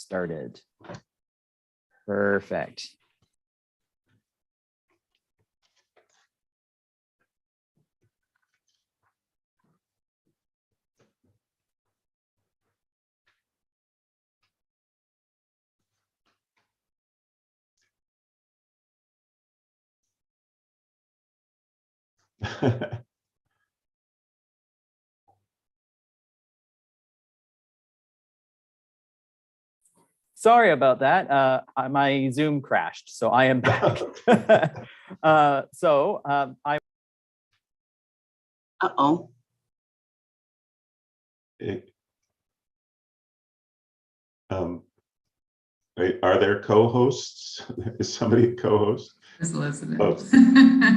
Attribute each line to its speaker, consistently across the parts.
Speaker 1: started. Perfect. Sorry about that. My Zoom crashed, so I am back. I.
Speaker 2: Uh-oh.
Speaker 3: Are there co-hosts? Is somebody a co-host?
Speaker 4: Elizabeth.
Speaker 3: Oh,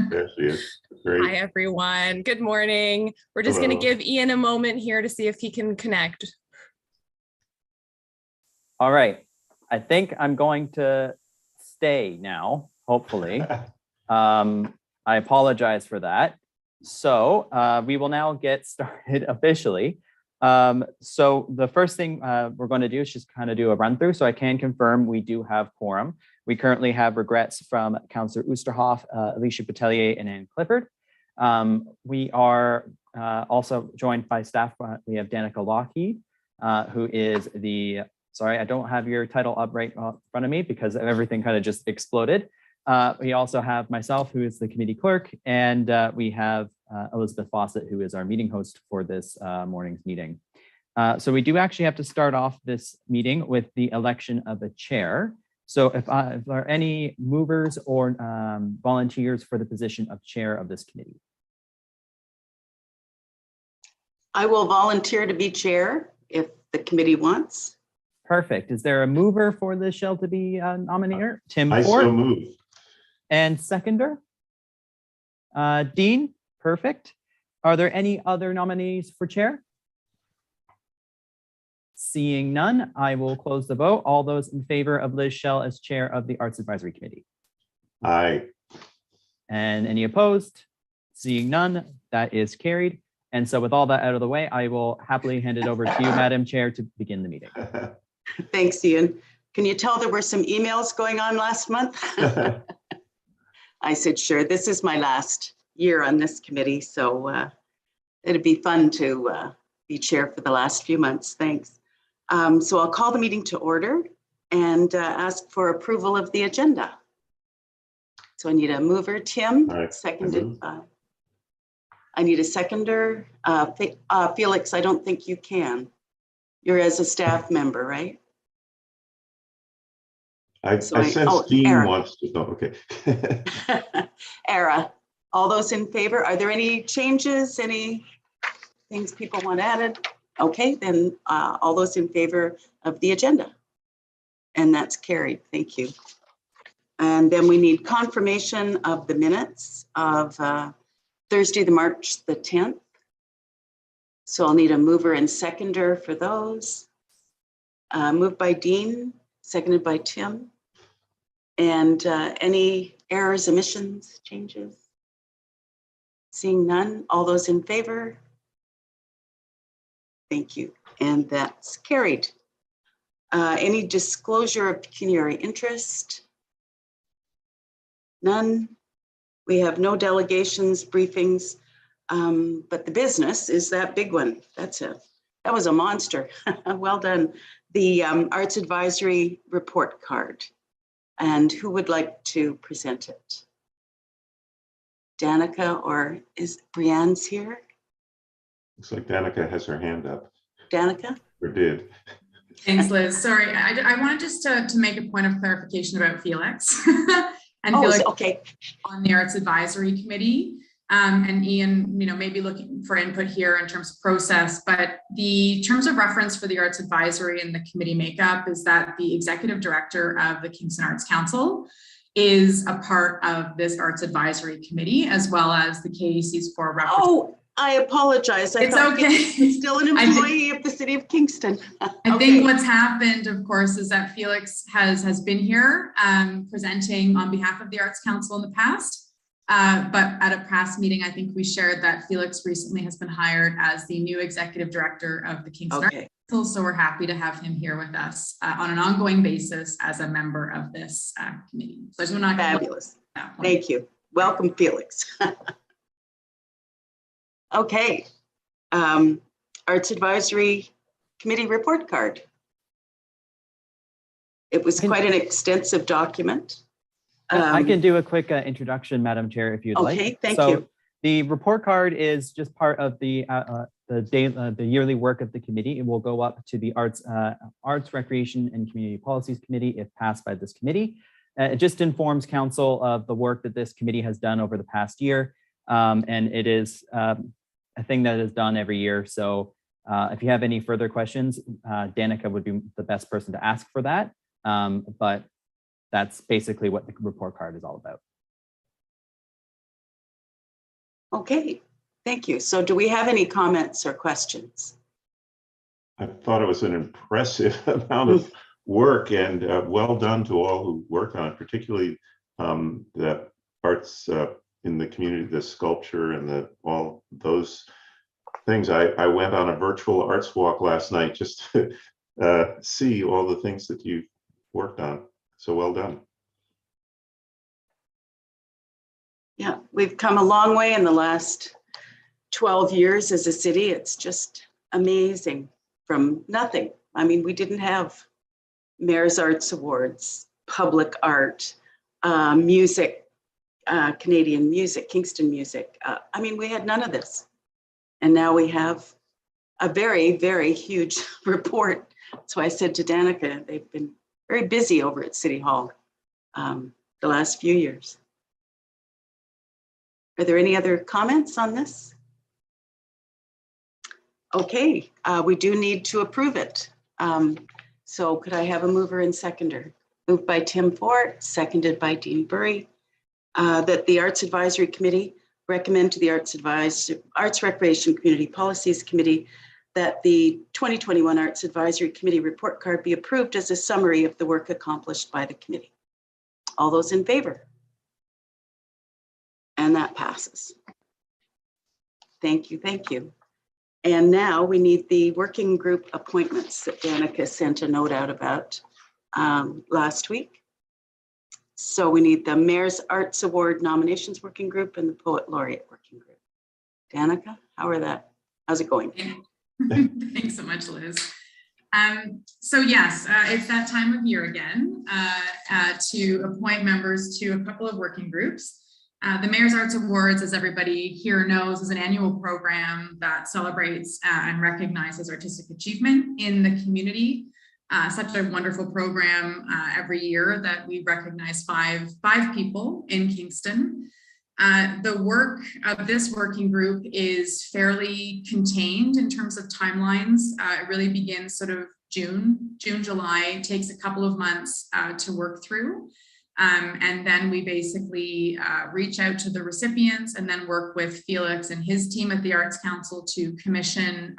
Speaker 3: there she is. Great.
Speaker 5: Hi, everyone. Good morning. We're just going to give Ian a moment here to see if he can connect.
Speaker 1: All right. I think I'm going to stay now, hopefully. I apologize for that. So we will now get started officially. So the first thing we're going to do is just kind of do a run through. So I can confirm we do have quorum. We currently have regrets from Councillor Oosterhoff, Alicia Petelier, and Ann Clifford. We are also joined by staff. We have Danica Lockheed, who is the, sorry, I don't have your title up right in front of me because everything kind of just exploded. We also have myself, who is the committee clerk, and we have Elizabeth Fawcett, who is our meeting host for this morning's meeting. So we do actually have to start off this meeting with the election of a chair. So if there are any movers or volunteers for the position of chair of this committee.
Speaker 2: I will volunteer to be chair if the committee wants.
Speaker 1: Perfect. Is there a mover for this shell to be nominated? Tim
Speaker 3: I
Speaker 1: Ford.
Speaker 3: so move.
Speaker 1: And seconder? Dean, perfect. Are there any other nominees for chair? Seeing none, I will close the vote. All those in favor of Liz Shell as chair of the Arts Advisory Committee?
Speaker 3: Aye.
Speaker 1: And any opposed? Seeing none, that is carried. And so with all that out of the way, I will happily hand it over to you, Madam Chair, to begin the meeting.
Speaker 2: Thanks, Ian. Can you tell there were some emails going on last month? I said, sure, this is my last year on this committee, so it'd be fun to be chair for the last few months. Thanks. So I'll call the meeting to order and ask for approval of the agenda. So I need a mover, Tim, seconded by, I need a seconder. Felix, I don't think you can. You're as a staff member, right?
Speaker 3: I sense Dean
Speaker 2: Era
Speaker 3: wants to go. Okay.
Speaker 2: Era, all those in favor? Are there any changes, any things people want added? Okay, then all those in favor of the agenda. And that's carried. Thank you. And then we need confirmation of the minutes of Thursday, March the 10th. So I'll need a mover and seconder for those. Moved by Dean, seconded by Tim. And any errors, omissions, changes? Seeing none, all those in favor? Thank you, and that's carried. Any disclosure of pecuniary interest? None. We have no delegations, briefings, but the business is that big one. That was a monster. Well done. The Arts Advisory report card. And who would like to present it? Danica, or is Brianne's here?
Speaker 3: Looks like Danica has her hand up.
Speaker 2: Danica?
Speaker 3: Or did.
Speaker 4: Thanks, Liz. Sorry, I wanted just to make a point of clarification about Felix. And Felix
Speaker 2: okay.
Speaker 4: On the Arts Advisory Committee. And Ian, maybe looking for input here in terms of process, but the terms of reference for the Arts Advisory and the committee makeup is that the executive director of the Kingston Arts Council is a part of this Arts Advisory Committee, as well as the KAC's four representatives.
Speaker 2: Oh, I apologize.
Speaker 4: It's okay.
Speaker 2: He's still an employee of the city of Kingston.
Speaker 4: I think what's happened, of course, is that Felix has been here presenting on behalf of the Arts Council in the past. But at a past meeting, I think we shared that Felix recently has been hired as the new executive director of the Kingston.
Speaker 2: Okay.
Speaker 4: So we're happy to have him here with us on an ongoing basis as a member of this committee. So I just want to
Speaker 2: Fabulous. Thank you. Welcome, Felix. Okay. Arts Advisory Committee report card. It was quite an extensive document.
Speaker 1: I can do a quick introduction, Madam Chair, if you'd like.
Speaker 2: Okay, thank you.
Speaker 1: The report card is just part of the yearly work of the committee. It will go up to the Arts, Recreation, and Community Policies Committee if passed by this committee. It just informs council of the work that this committee has done over the past year, and it is a thing that is done every year. So if you have any further questions, Danica would be the best person to ask for that. But that's basically what the report card is all about.
Speaker 2: Okay, thank you. So do we have any comments or questions?
Speaker 3: I thought it was an impressive amount of work, and well done to all who worked on it, particularly the arts in the community, the sculpture and all those things. I went on a virtual arts walk last night just to see all the things that you've worked on. So well done.
Speaker 2: Yeah, we've come a long way in the last 12 years as a city. It's just amazing from nothing. I mean, we didn't have Mayor's Arts Awards, public art, music, Canadian music, Kingston music. I mean, we had none of this. And now we have a very, very huge report. So I said to Danica, they've been very busy over at City Hall the last few years. Are there any other comments on this? Okay, we do need to approve it. So could I have a mover and seconder? Moved by Tim Fort, seconded by Dean Bury, that the Arts Advisory Committee recommend to the Arts Recreation Community Policies Committee that the 2021 Arts Advisory Committee report card be approved as a summary of the work accomplished by the committee. All those in favor? And that passes. Thank you, thank you. And now we need the working group appointments that Danica sent a note out about last week. So we need the Mayor's Arts Award Nominations Working Group and the Poet Laureate Working Group. Danica, how's it going?
Speaker 4: Thanks so much, Liz. So yes, it's that time of year again to appoint members to a couple of working groups. The Mayor's Arts Awards, as everybody here knows, is an annual program that celebrates and recognizes artistic achievement in the community. Such a wonderful program every year that we recognize five people in Kingston. The work of this working group is fairly contained in terms of timelines. It really begins sort of June, July, takes a couple of months to work through. And then we basically reach out to the recipients and then work with Felix and his team at the Arts Council to commission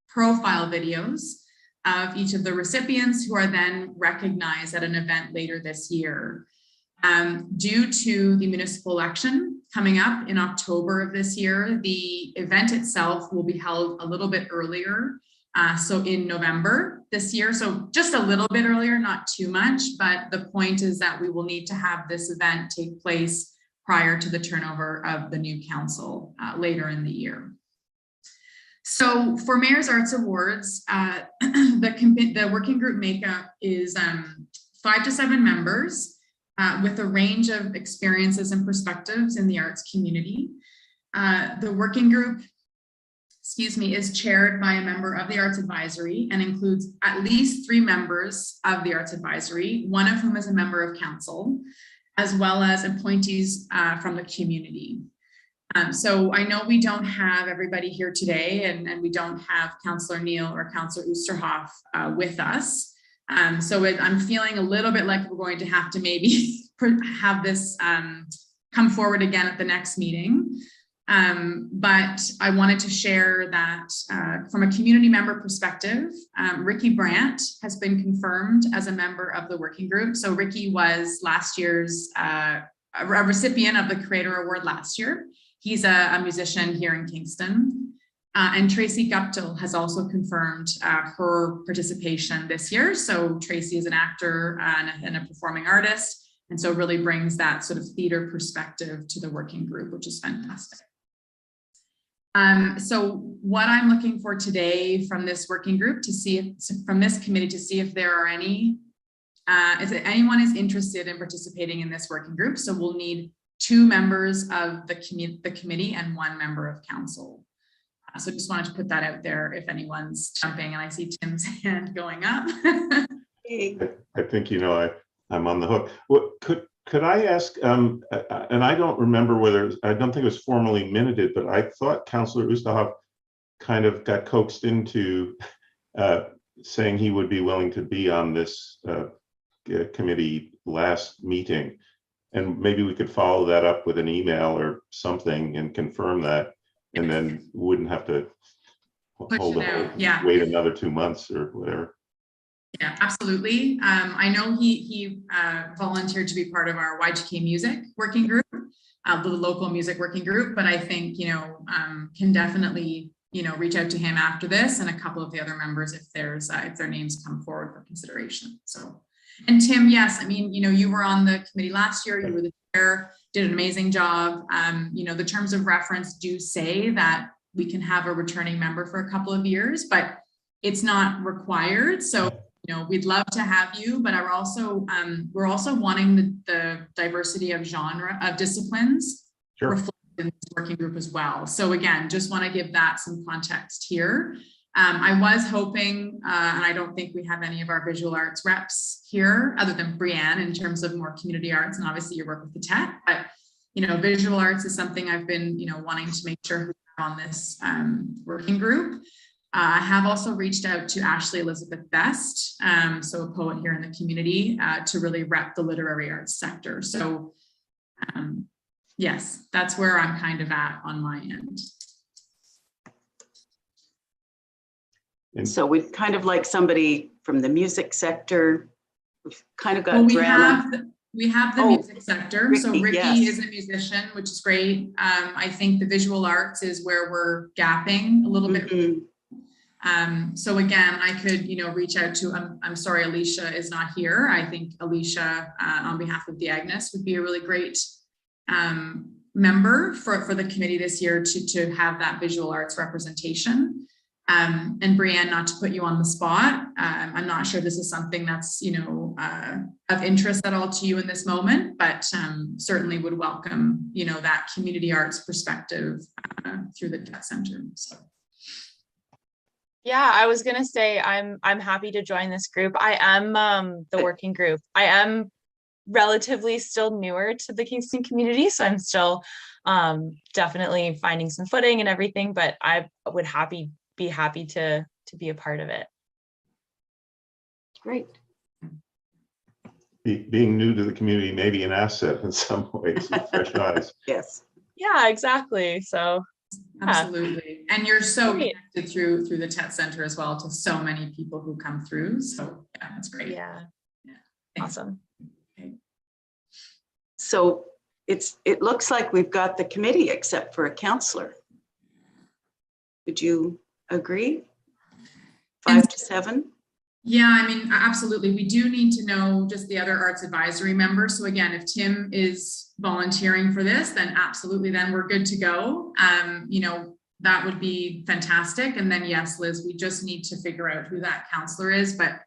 Speaker 4: profile videos of each of the recipients, who are then recognized at an event later this year. Due to the municipal election coming up in October of this year, the event itself will be held a little bit earlier. So in November this year, so just a little bit earlier, not too much, but the point is that we will need to have this event take place prior to the turnover of the new council later in the year. So for Mayor's Arts Awards, the working group makeup is 5 to 7 members with a range of experiences and perspectives in the arts community. The working group, is chaired by a member of the Arts Advisory and includes at least 3 members of the Arts Advisory, one of whom is a member of council, as well as appointees from the community. So I know we don't have everybody here today, and we don't have Councillor Neal or Councillor Oosterhoff with us. So I'm feeling a little bit like we're going to have to maybe have this come forward again at the next meeting. But I wanted to share that from a community member perspective, Ricky Brandt has been confirmed as a member of the working group. So Ricky was last year's a recipient of the Creator Award last year. He's a musician here in Kingston. And Tracy Guptill has also confirmed her participation this year. So Tracy is an actor and a performing artist, and so really brings that sort of theater perspective to the working group, which is fantastic. So what I'm looking for today from this working group to see if, from this committee, to see if there are any, if anyone is interested in participating in this working group. So we'll need 2 members of the committee and 1 member of council. So just wanted to put that out there if anyone's jumping, and I see Tim's hand going up.
Speaker 3: I think, you know, I'm on the hook. What could I ask, and I don't remember whether, I don't think it was formally minuted, but I thought Councillor Oosterhoff kind of got coaxed into saying he would be willing to be on this committee last meeting. And maybe we could follow that up with an email or something and confirm that, and then wouldn't have to hold wait another 2 months or whatever.
Speaker 4: Yeah, absolutely. I know he volunteered to be part of our YGK music working group, the local music working group, but I think, you know, can definitely, you know, reach out to him after this, and a couple of the other members if there's if their names come forward for consideration. So, and Tim, yes, I mean, you know, you were on the committee last year, you were the chair, did an amazing job. You know, the terms of reference do say that we can have a returning member for a couple of years, but it's not required. So, you know, we'd love to have you, but we're also wanting the diversity of genre of disciplines reflected in this working group as well. So again, just want to give that some context here. I was hoping, and I don't think we have any of our visual arts reps here other than Brianne in terms of more community arts, and obviously your work with the TET, but you know, visual arts is something I've been, you know, wanting to make sure on this working group. I have also reached out to Ashley Elizabeth Best, so a poet here in the community, to really rep the literary arts sector. So yes, that's where I'm kind of at on my end.
Speaker 2: So we'd kind of like somebody from the music sector. We've kind of got
Speaker 4: well,
Speaker 2: drama.
Speaker 4: We have the music sector.
Speaker 2: Ricky,
Speaker 4: so Ricky
Speaker 2: yes.
Speaker 4: is a musician, which is great. I think the visual arts is where we're gapping a little bit. So again, I could, you know, reach out to, I'm sorry, Alicia is not here. I think Alicia, on behalf of the Agnes, would be a really great member for the committee this year to have that visual arts representation. And Brianne, not to put you on the spot, I'm not sure this is something that's, you know, of interest at all to you in this moment, but certainly would welcome, you know, that community arts perspective through the TET Center. So.
Speaker 5: Yeah, I was gonna say I'm happy to join this group. I am the working group. I am relatively still newer to the Kingston community, so I'm still definitely finding some footing and everything, but I would be happy to be a part of it.
Speaker 2: Great.
Speaker 3: Being new to the community may be an asset in some ways, with fresh eyes.
Speaker 2: Yes.
Speaker 5: Yeah, exactly. So
Speaker 4: absolutely. And you're so connected through the TET Center as well to so many people who come through. So yeah, that's great.
Speaker 5: Yeah. Awesome.
Speaker 4: Okay.
Speaker 2: So it looks like we've got the committee except for a counselor. Would you agree? 5 to 7?
Speaker 4: Yeah, I mean, absolutely. We do need to know just the other arts advisory members. So again, if Tim is volunteering for this, then absolutely, then we're good to go. You know, that would be fantastic. And then yes, Liz, we just need to figure out who that counselor is. But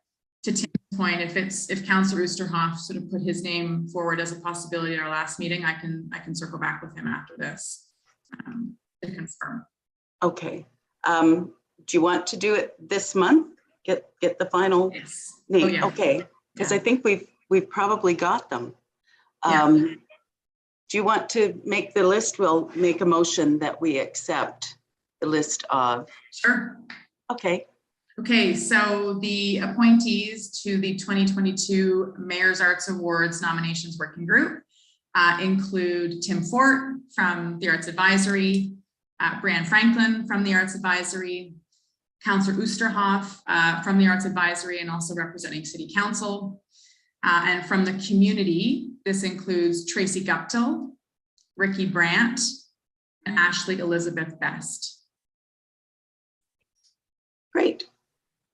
Speaker 4: to Tim's point, if Councillor Oosterhoff sort of put his name forward as a possibility at our last meeting, I can circle back with him after this to confirm.
Speaker 2: Okay. Do you want to do it this month? Get the final name?
Speaker 4: Oh, yeah.
Speaker 2: Okay, because I think we've probably got them. Do you want to make the list? We'll make a motion that we accept the list of.
Speaker 4: Sure.
Speaker 2: Okay.
Speaker 4: Okay, so the appointees to the 2022 Mayor's Arts Awards nominations working group include Tim Fort from the Arts Advisory, Brandt Franklin from the Arts Advisory, Councillor Oosterhoff from the Arts Advisory and also representing City Council. And from the community, this includes Tracy Guptill, Ricky Brandt, and Ashley Elizabeth Best.
Speaker 2: Great.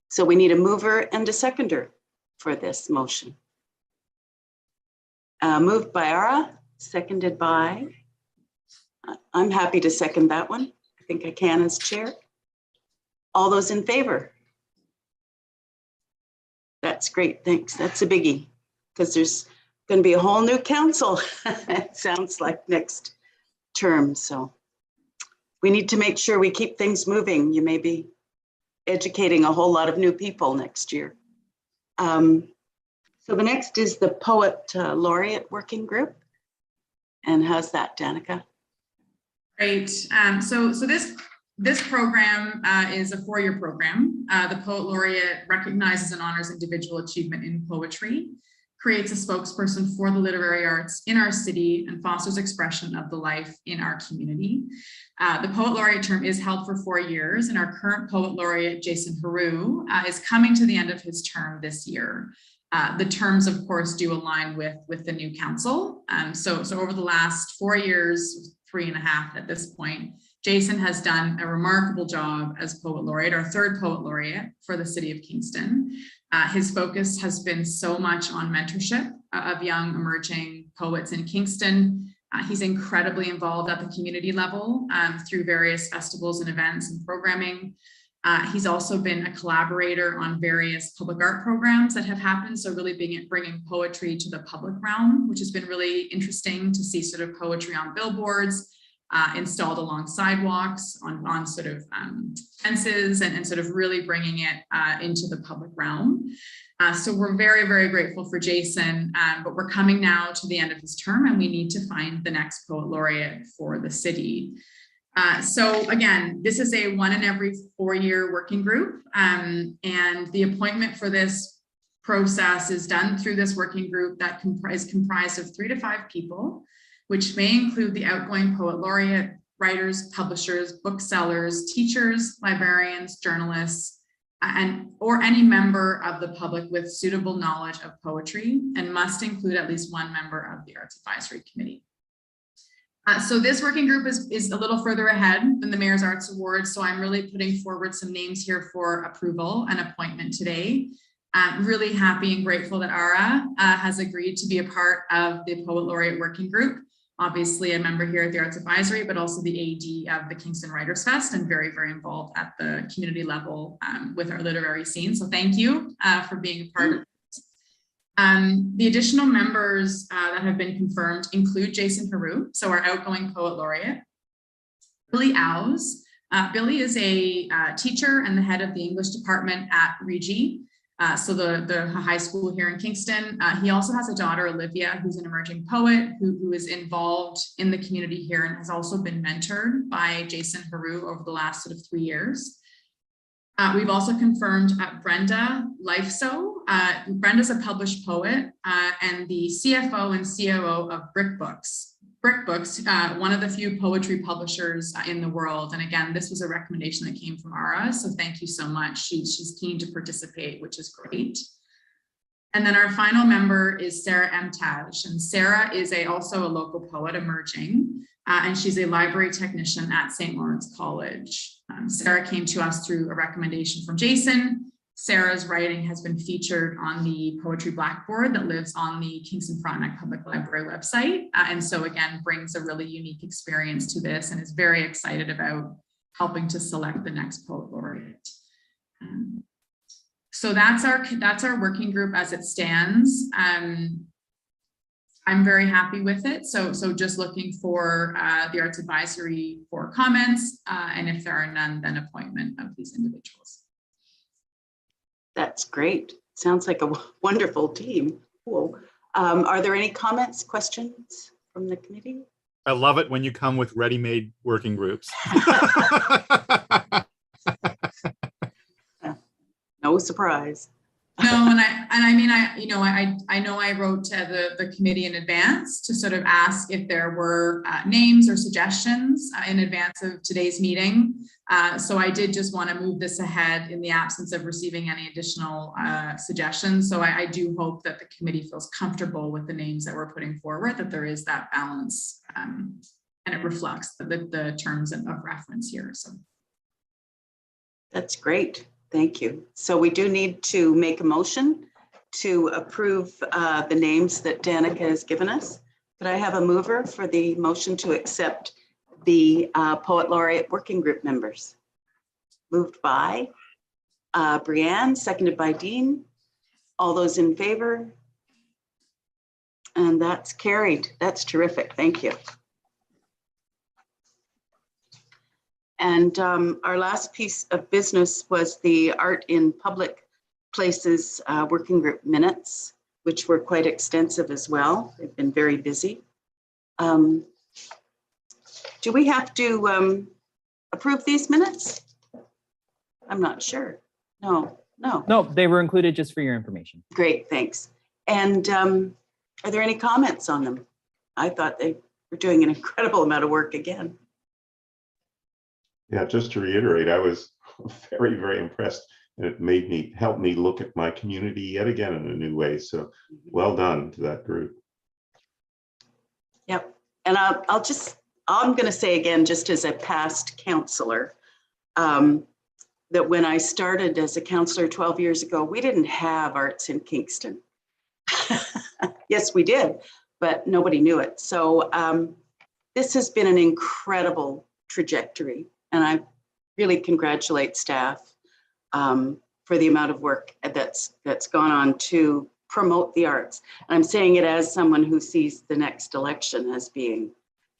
Speaker 2: So we need a mover and a seconder for this motion. Moved by Ara, seconded by, I'm happy to second that one. I think I can as chair. All those in favor? That's great, thanks. That's a biggie, because there's going to be a whole new council, it sounds like, next term. So we need to make sure we keep things moving. You may be educating a whole lot of new people next year. So the next is the Poet Laureate Working Group. And how's that, Danica?
Speaker 4: Great. So this program is a 4-year program. The Poet Laureate recognizes and honors individual achievement in poetry, creates a spokesperson for the literary arts in our city, and fosters expression of the life in our community. The Poet Laureate term is held for 4 years, and our current Poet Laureate, Jason Haru, is coming to the end of his term this year. The terms, of course, do align with the new council. So over the last 4 years, 3.5 at this point, Jason has done a remarkable job as Poet Laureate, our 3rd Poet Laureate for the city of Kingston. His focus has been so much on mentorship of young emerging poets in Kingston. He's incredibly involved at the community level through various festivals and events and programming. He's also been a collaborator on various public art programs that have happened. So really bringing poetry to the public realm, which has been really interesting to see sort of poetry on billboards, installed along sidewalks, on sort of fences, and sort of really bringing it into the public realm. So we're very, very grateful for Jason, but we're coming now to the end of his term, and we need to find the next Poet Laureate for the city. So again, this is a 1 in every 4-year working group, and the appointment for this process is done through this working group that is comprised of 3 to 5 people, which may include the outgoing Poet Laureate, writers, publishers, booksellers, teachers, librarians, journalists, or any member of the public with suitable knowledge of poetry, and must include at least 1 member of the Arts Advisory Committee. So this working group is a little further ahead than the Mayor's Arts Awards, so I'm really putting forward some names here for approval and appointment today. I'm really happy and grateful that Ara has agreed to be a part of the Poet Laureate Working Group. Obviously a member here at the Arts Advisory, but also the AD of the Kingston Writers Fest, and very, very involved at the community level with our literary scene. So thank you for being a part of it. The additional members that have been confirmed include Jason Haru, so our outgoing Poet Laureate, Billy Owes. Billy is a teacher and the head of the English department at Regi, so the high school here in Kingston. He also has a daughter, Olivia, who's an emerging poet who is involved in the community here and has also been mentored by Jason Haru over the last sort of 3 years. We've also confirmed Brenda Lifeso. Brenda's a published poet and the CFO and COO of Brick Books. Brick Books, one of the few poetry publishers in the world. And again, this was a recommendation that came from Ara, so thank you so much. She's keen to participate, which is great. And then our final member is Sarah Emtaj. And Sarah is also a local poet emerging, and she's a library technician at St. Lawrence College. Sarah came to us through a recommendation from Jason. Sarah's writing has been featured on the Poetry Blackboard that lives on the Kingston Frontenac Public Library website. And so again, brings a really unique experience to this and is very excited about helping to select the next Poet Laureate. So that's our working group as it stands. I'm very happy with it. So just looking for the Arts Advisory for comments, and if there are none, then appointment of these individuals.
Speaker 2: That's great. Sounds like a wonderful team. Cool. Are there any comments, questions from the committee?
Speaker 6: I love it when you come with ready-made working groups.
Speaker 2: No surprise.
Speaker 4: No, and I mean, I know I wrote to the committee in advance to sort of ask if there were names or suggestions in advance of today's meeting. So I did just want to move this ahead in the absence of receiving any additional suggestions. So I do hope that the committee feels comfortable with the names that we're putting forward, that there is that balance, and it reflects the terms of reference here. So
Speaker 2: that's great. Thank you. So we do need to make a motion to approve the names that Danica has given us. Could I have a mover for the motion to accept the Poet Laureate Working Group members? Moved by Brianne, seconded by Dean. All those in favor? And that's carried. That's terrific. Thank you. And our last piece of business was the Art in Public Places Working Group minutes, which were quite extensive as well. They've been very busy. Do we have to approve these minutes? I'm not sure. No.
Speaker 1: No, they were included just for your information.
Speaker 2: Great, thanks. And are there any comments on them? I thought they were doing an incredible amount of work again.
Speaker 3: Yeah, just to reiterate, I was very, very impressed, and it helped me look at my community yet again in a new way. So well done to that group.
Speaker 2: Yep. And I'm going to say again, just as a past counselor, that when I started as a counselor 12 years ago, we didn't have arts in Kingston. Yes, we did, but nobody knew it. So this has been an incredible trajectory, and I really congratulate staff for the amount of work that's gone on to promote the arts. And I'm saying it as someone who sees the next election as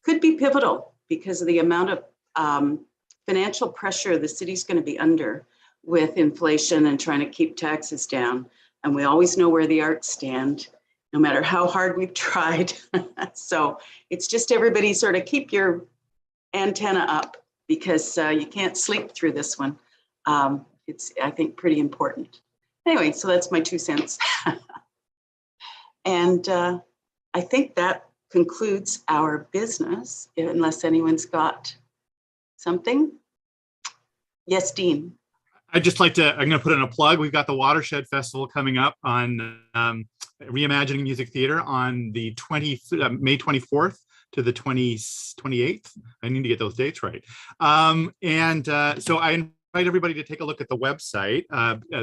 Speaker 2: could be pivotal because of the amount of financial pressure the city's going to be under with inflation and trying to keep taxes down. And we always know where the arts stand, no matter how hard we've tried. So it's just everybody sort of keep your antenna up because you can't sleep through this one. It's, I think, pretty important. Anyway, so that's my 2 cents. And I think that concludes our business, unless anyone's got something. Yes, Dean.
Speaker 6: I'd just like to, I'm going to put in a plug. We've got the Watershed Festival coming up on Reimagining Music Theater on the May 24th to the 28th. I need to get those dates right. So I invite everybody to take a look at the website.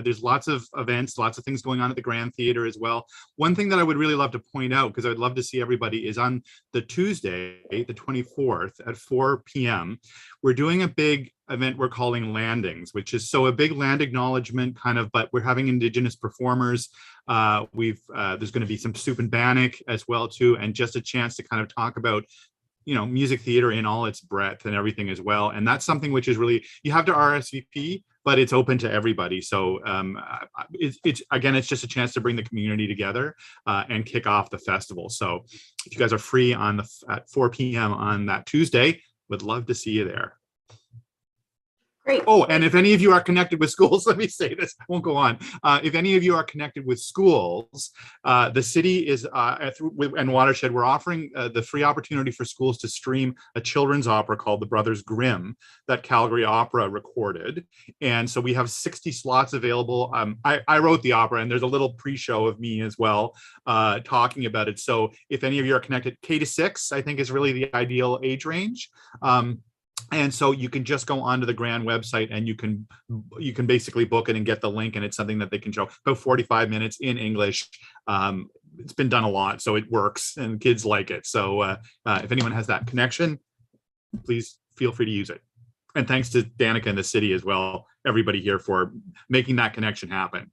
Speaker 6: There's lots of events, lots of things going on at the Grand Theater as well. One thing that I would really love to point out, because I would love to see everybody, is on the Tuesday, the 24th at 4 p.m. We're doing a big event we're calling Landings, which is a big land acknowledgement kind of, but we're having Indigenous performers. There's going to be some soup and bannock as well too, and just a chance to kind of talk about music theater in all its breadth and everything as well. And that's something which is really, you have to RSVP, but it's open to everybody. So it's just a chance to bring the community together and kick off the festival. So if you guys are free at 4 p.m. on that Tuesday, would love to see you there.
Speaker 2: Great.
Speaker 6: Oh, and if any of you are connected with schools, let me say this, I won't go on. If any of you are connected with schools, the city is, and Watershed, we're offering the free opportunity for schools to stream a children's opera called The Brothers Grimm that Calgary Opera recorded. And so we have 60 slots available. I wrote the opera, and there's a little pre-show of me as well talking about it. So if any of you are connected, K to 6, I think is really the ideal age range. And so you can just go onto the Grand website and you can basically book it and get the link, and it's something that they can show about 45 minutes in English. It's been done a lot, so it works and kids like it. So if anyone has that connection, please feel free to use it. And thanks to Danica and the city as well, everybody here for making that connection happen.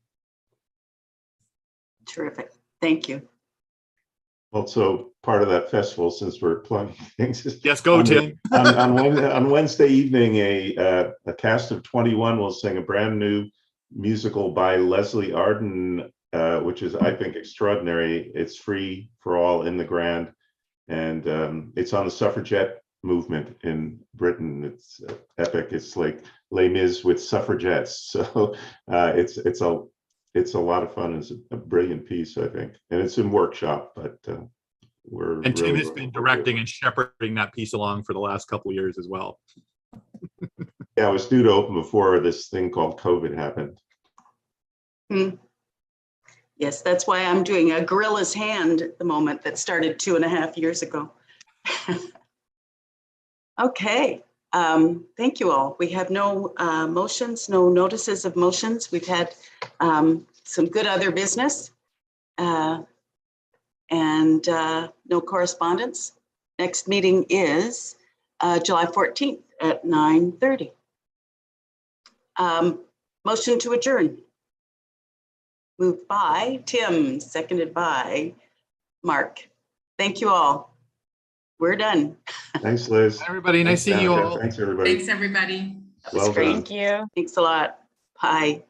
Speaker 2: Terrific. Thank you.
Speaker 3: Also, part of that festival, since we're plugging things.
Speaker 6: Yes, go, Tim.
Speaker 3: on Wednesday evening, a cast of 21 will sing a brand new musical by Leslie Arden, which is, I think, extraordinary. It's free for all in the Grand, and it's on the suffragette movement in Britain. It's epic. It's like Les Mis with suffragettes. So it's a lot of fun. It's a brilliant piece, I think, and it's in workshop. But
Speaker 6: and Tim has been directing and shepherding that piece along for the last couple of years as well.
Speaker 3: Yeah, it was due to open before this thing called COVID happened.
Speaker 2: Yes, that's why I'm doing a gorilla's hand at the moment that started 2.5 years ago. Okay, Thank you all. We have no motions, no notices of motions. We've had some good other business and no correspondence. Next meeting is July 14th at 9:30. Motion to adjourn. Moved by Tim, seconded by Mark. Thank you all. We're done.
Speaker 3: Thanks, Liz.
Speaker 6: Everybody, nice
Speaker 3: Thanks,
Speaker 6: seeing you
Speaker 3: Monica.
Speaker 6: all.
Speaker 3: Thanks, everybody.
Speaker 4: Thanks, everybody.
Speaker 2: That was
Speaker 3: Well
Speaker 2: great.
Speaker 3: done.
Speaker 5: Thank you.
Speaker 2: Thanks a lot. Bye.